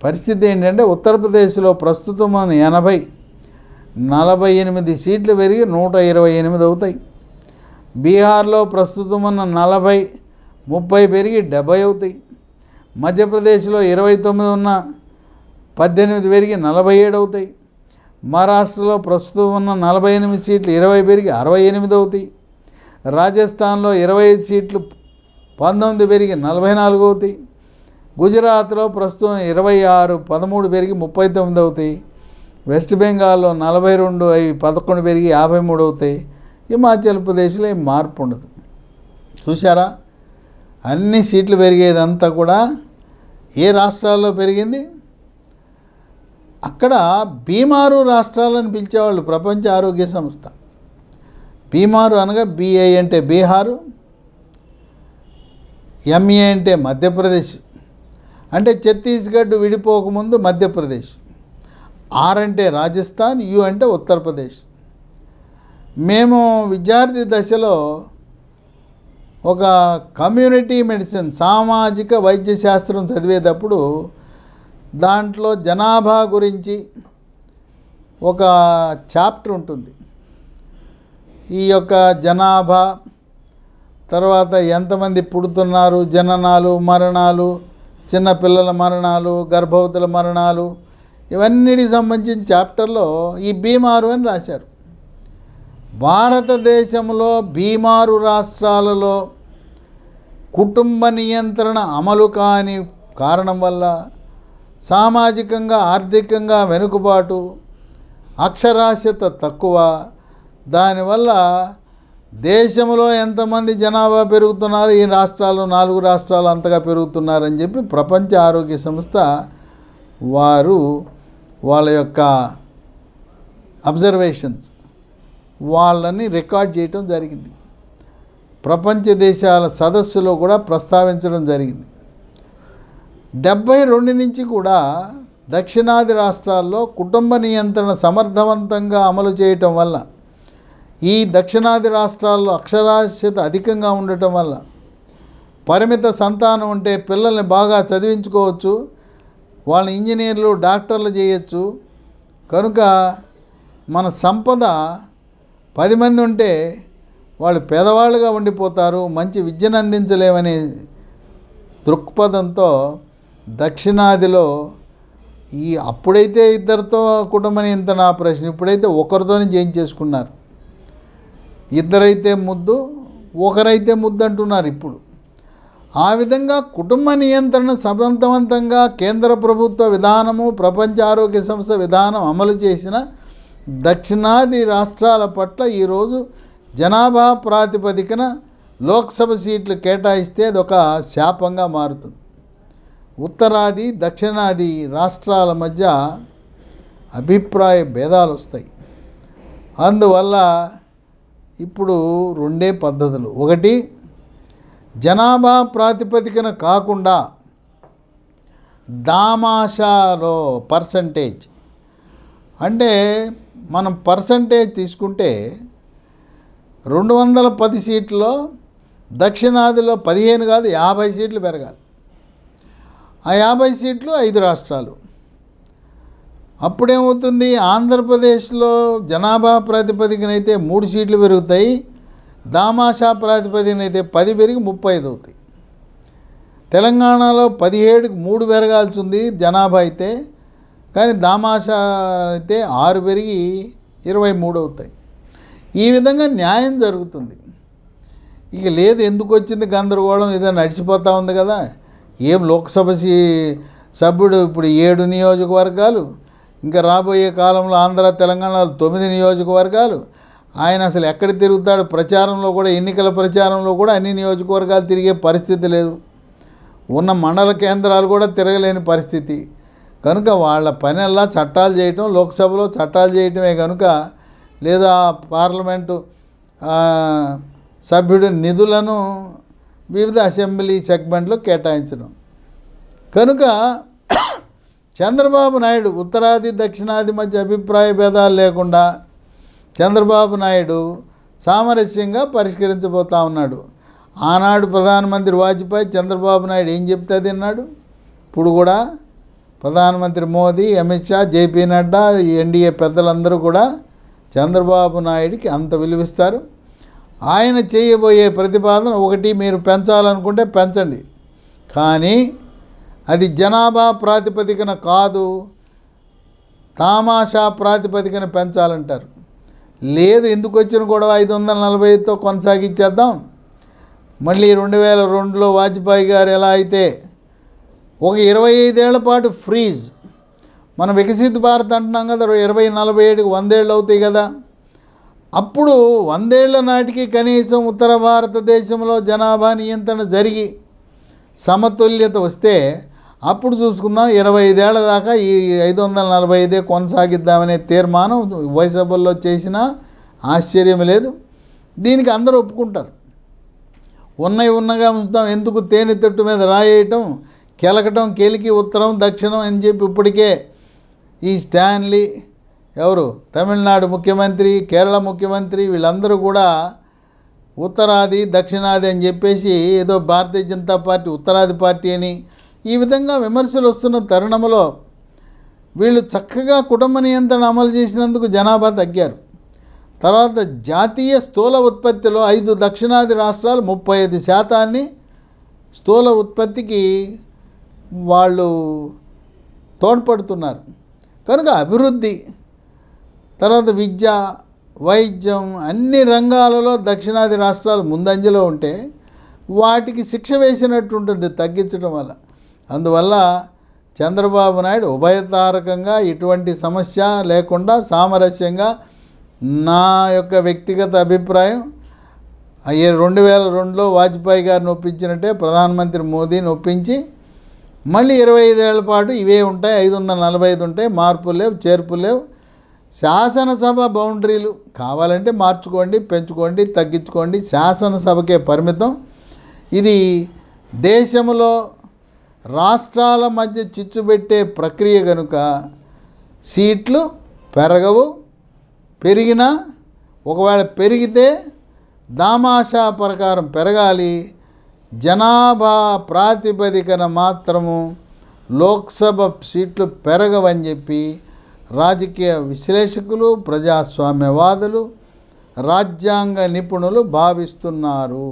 పరిస్థితి ఏంటంటే ఉత్తరప్రదేశ్లో ప్రస్తుతం 48 సీట్లు పెరిగి 128 అవుతాయి. బీహార్లో ప్రస్తుతం ఉన్న 30 పెరిగి 70 అవుతాయి. మధ్యప్రదేశ్లో 29 ఉన్న 18 పెరిగి 47 అవుతాయి. మహారాష్ట్రలో ప్రస్తుతం ఉన్న 48 సీట్లు 20 పెరిగి 68 అవుతాయి. రాజస్థాన్లో 25 సీట్లు 19 పెరిగి 44 అవుతాయి. గుజరాత్లో ప్రస్తుతం 26 13 పెరిగి 39 అవుతాయి. వెస్ట్ బెంగాల్లో 42 అవి 11 పెరిగి 53 అవుతాయి. హిమాచల్ ప్రదేశ్లో ఏం మార్పు ఉండదు. చూసారా, అన్ని సీట్లు పెరిగేదంతా కూడా ఏ రాష్ట్రాల్లో పెరిగింది? అక్కడ బీమారు రాష్ట్రాలను పిలిచేవాళ్ళు ప్రపంచ ఆరోగ్య సంస్థ. బీమారు అనగా బిఐ అంటే బీహారు, ఎంఏ అంటే మధ్యప్రదేశ్, అంటే ఛత్తీస్గఢ్ విడిపోకముందు మధ్యప్రదేశ్, ఆర్ అంటే రాజస్థాన్, యు అంటే ఉత్తరప్రదేశ్. మేము విద్యార్థి దశలో ఒక కమ్యూనిటీ మెడిసిన్ సామాజిక వైద్య శాస్త్రం చదివేటప్పుడు దాంట్లో జనాభా గురించి ఒక చాప్టర్ ఉంటుంది. ఈ యొక్క జనాభా తర్వాత ఎంతమంది పుడుతున్నారు, జననాలు, మరణాలు, చిన్నపిల్లల మరణాలు, గర్భవతుల మరణాలు, ఇవన్నిటికి సంబంధించిన చాప్టర్లో ఈ బీమారు అని రాశారు. భారతదేశంలో బీమారు రాష్ట్రాలలో కుటుంబ నియంత్రణ అమలు కాని కారణం వల్ల సామాజికంగా ఆర్థికంగా వెనుకబాటు, అక్షరాస్యత తక్కువ, దానివల్ల దేశంలో ఎంతమంది జనాభా పెరుగుతున్నారు, ఈ రాష్ట్రాలు 4 రాష్ట్రాలు అంతగా పెరుగుతున్నారని చెప్పి ప్రపంచ ఆరోగ్య సంస్థ వారు వాళ్ళ యొక్క అబ్జర్వేషన్స్ వాళ్ళని రికార్డ్ చేయటం జరిగింది. ప్రపంచ దేశాల సదస్సులో కూడా ప్రస్తావించడం జరిగింది. 72 నుంచి కూడా దక్షిణాది రాష్ట్రాల్లో కుటుంబ నియంత్రణ సమర్థవంతంగా అమలు చేయటం వల్ల, ఈ దక్షిణాది రాష్ట్రాల్లో అక్షరాస్యత అధికంగా ఉండటం వల్ల పరిమిత సంతానం ఉంటే పిల్లల్ని బాగా చదివించుకోవచ్చు, వాళ్ళని ఇంజనీర్లు డాక్టర్లు చేయొచ్చు. కనుక మన సంపద 10 మంది ఉంటే వాళ్ళు పేదవాళ్ళుగా ఉండిపోతారు, మంచి విద్యను అందించలేమనే దృక్పథంతో దక్షిణాదిలో అప్పుడైతే ఇద్దరితో కుటుంబ నియంత్రణ ఆపరేషన్, ఇప్పుడైతే ఒకరితోనే చేయించేసుకున్నారు. ఇద్దరైతే ముద్దు, ఒకరైతే ముద్దు అంటున్నారు ఇప్పుడు. ఆ విధంగా కుటుంబ నియంత్రణ సమర్థవంతంగా కేంద్ర ప్రభుత్వ విధానము, ప్రపంచ ఆరోగ్య సంస్థ విధానం అమలు చేసిన దక్షిణాది రాష్ట్రాల పట్ల ఈరోజు జనాభా ప్రాతిపదికన లోక్సభ సీట్లు కేటాయిస్తే అదొక శాపంగా మారుతుంది. ఉత్తరాది దక్షిణాది రాష్ట్రాల మధ్య అభిప్రాయ భేదాలు వస్తాయి. అందువల్ల ఇప్పుడు 2 పద్ధతులు. ఒకటి, జనాభా ప్రాతిపదికన కాకుండా దామాషాలో పర్సంటేజ్, అంటే మనం పర్సంటేజ్ తీసుకుంటే 210 సీట్లలో దక్షిణాదిలో 15 కాదు 50 సీట్లు పెరగాలి. ఆ 50 సీట్లు 5 రాష్ట్రాలు. అప్పుడేమవుతుంది, ఆంధ్రప్రదేశ్లో జనాభా ప్రాతిపదికన అయితే 3 సీట్లు పెరుగుతాయి, దామాషా ప్రాతిపదికన అయితే 10 పెరిగి 35 అవుతాయి. తెలంగాణలో 17కి 3 పెరగాల్సి ఉంది జనాభా అయితే, కానీ దామాషా అయితే 6 పెరిగి 23 అవుతాయి. ఈ విధంగా న్యాయం జరుగుతుంది. ఇక లేదు, ఎందుకు వచ్చింది గందరగోళం, ఏదో నడిచిపోతూ ఉంది కదా. ఏం లోక్సభ సభ్యుడు ఇప్పుడు 7 నియోజకవర్గాలు, ఇంకా రాబోయే కాలంలో ఆంధ్ర తెలంగాణలో 9 నియోజకవర్గాలు. ఆయన అసలు ఎక్కడ తిరుగుతాడు? ప్రచారంలో కూడా, ఎన్నికల ప్రచారంలో కూడా అన్ని నియోజకవర్గాలు తిరిగే పరిస్థితి లేదు. ఉన్న మండల కేంద్రాలు కూడా తిరగలేని పరిస్థితి. కనుక వాళ్ళ పనల్లా చట్టాలు చేయటం, లోక్సభలో చట్టాలు చేయటమే. కనుక లేదా పార్లమెంటు సభ్యుడి నిధులను వివిధ అసెంబ్లీ సెగ్మెంట్లో కేటాయించడం. కనుక చంద్రబాబు నాయుడు ఉత్తరాది దక్షిణాది మధ్య అభిప్రాయ భేదాలు లేకుండా చంద్రబాబు నాయుడు సామరస్యంగా పరిష్కరించబోతా ఉన్నాడు. ఆనాడు ప్రధానమంత్రి వాజ్పేయి చంద్రబాబు నాయుడు ఏం చెప్తే తిన్నాడు. ఇప్పుడు కూడా ప్రధానమంత్రి మోదీ, అమిత్ షా, జేపీ నడ్డా, ఎన్డీఏ పెద్దలందరూ కూడా చంద్రబాబు నాయుడికి అంత విలువిస్తారు. ఆయన చేయబోయే ప్రతిపాదన ఒకటి, మీరు పెంచాలనుకుంటే పెంచండి, కానీ అది జనాభా ప్రాతిపదికన కాదు, తామాషా ప్రాతిపదికన పెంచాలంటారు. లేదు, ఎందుకు వచ్చిన గొడవ 545తో కొనసాగించేద్దాం. మళ్ళీ 2002లో వాజ్పేయి గారు ఎలా అయితే ఒక 25 ఏళ్ల పాటు ఫ్రీజ్, మనం వికసిత భారత్ అంటున్నాం కదా, 2047కి 100 ఏళ్ళు అవుతాయి కదా, అప్పుడు 100 ఏళ్ల నాటికి కనీసం ఉత్తర భారతదేశంలో జనాభా నియంత్రణ జరిగి సమతుల్యత వస్తే అప్పుడు చూసుకుందాం. 25 ఏళ్ల దాకా ఈ 545 కొనసాగిద్దామనే తీర్మానం వైసభల్లో చేసినా ఆశ్చర్యం లేదు. దీనికి అందరూ ఒప్పుకుంటారు. ఉన్నగా ఉంచుతాం, ఎందుకు తేనె తట్టు మీద రాయేయటం, కెలకటం, కెలికి ఉత్తరం దక్షిణం అని చెప్పి ఇప్పటికే ఈ స్టాన్లీ ఎవరు తమిళనాడు ముఖ్యమంత్రి, కేరళ ముఖ్యమంత్రి, వీళ్ళందరూ కూడా ఉత్తరాది దక్షిణాది అని చెప్పేసి ఏదో భారతీయ జనతా పార్టీ ఉత్తరాది పార్టీ అని ఈ విధంగా విమర్శలు వస్తున్న తరుణంలో వీళ్ళు చక్కగా కుటుంబ నియంత్రణ అమలు చేసినందుకు జనాభా తగ్గారు. తర్వాత జాతీయ స్థూల ఉత్పత్తిలో 5 దక్షిణాది రాష్ట్రాలు 35% స్థూల ఉత్పత్తికి వాళ్ళు తోడ్పడుతున్నారు. కనుక అభివృద్ధి, తర్వాత విద్య, వైద్యం, అన్ని రంగాలలో దక్షిణాది రాష్ట్రాలు ముందంజలో ఉంటే వాటికి శిక్ష వేసినట్టు ఉంటుంది తగ్గించడం వల్ల. అందువల్ల చంద్రబాబు నాయుడు ఉభయతారకంగా ఎటువంటి సమస్య లేకుండా సామరస్యంగా, నా యొక్క వ్యక్తిగత అభిప్రాయం 2002లో వాజ్పేయి గారిని ఒప్పించినట్టే ప్రధానమంత్రి మోదీని ఒప్పించి మళ్ళీ 25 ఏళ్ల పాటు ఇవే ఉంటాయి, 545 ఉంటాయి, మార్పులు లేవు, చేర్పులు లేవు. శాసనసభ బౌండరీలు కావాలంటే మార్చుకోండి, పెంచుకోండి, తగ్గించుకోండి, శాసనసభకే పరిమితం. ఇది దేశంలో రాష్ట్రాల మధ్య చిచ్చుబెట్టే ప్రక్రియ కనుక సీట్లు పెరగవు. పెరిగినా ఒకవేళ పెరిగితే దామాషా ప్రకారం పెరగాలి, జనాభా ప్రాతిపదికన మాత్రము లోక్సభ సీట్లు పెరగవని చెప్పి రాజకీయ విశ్లేషకులు, ప్రజాస్వామ్యవాదులు, రాజ్యాంగ నిపుణులు భావిస్తున్నారు.